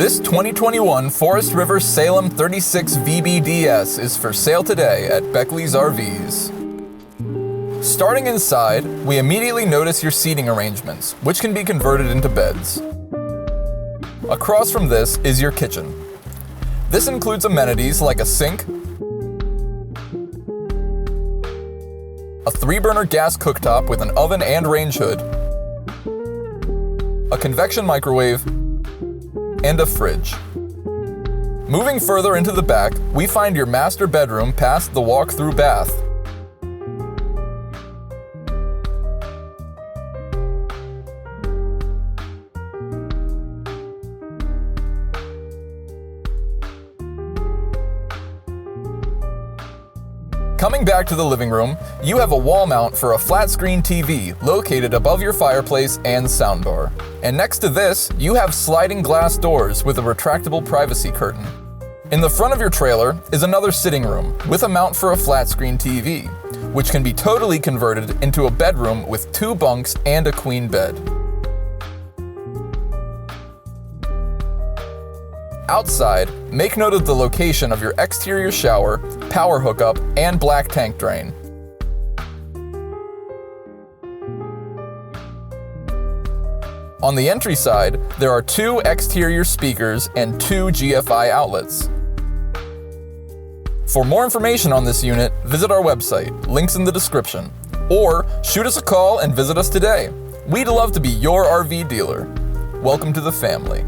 This 2021 Forest River Salem 36 VBDS is for sale today at Beckley's RVs. Starting inside, we immediately notice your seating arrangements, which can be converted into beds. Across from this is your kitchen. This includes amenities like a sink, a 3-burner gas cooktop with an oven and range hood, a convection microwave, and a fridge. Moving further into the back, we find your master bedroom past the walk-through bath. Coming back to the living room, you have a wall mount for a flat-screen TV located above your fireplace and soundbar. And next to this, you have sliding glass doors with a retractable privacy curtain. In the front of your trailer is another sitting room with a mount for a flat-screen TV, which can be totally converted into a bedroom with 2 bunks and a queen bed. Outside, make note of the location of your exterior shower, power hookup, and black tank drain. On the entry side, there are 2 exterior speakers and 2 GFI outlets. For more information on this unit, visit our website, links in the description, or shoot us a call and visit us today. We'd love to be your RV dealer. Welcome to the family.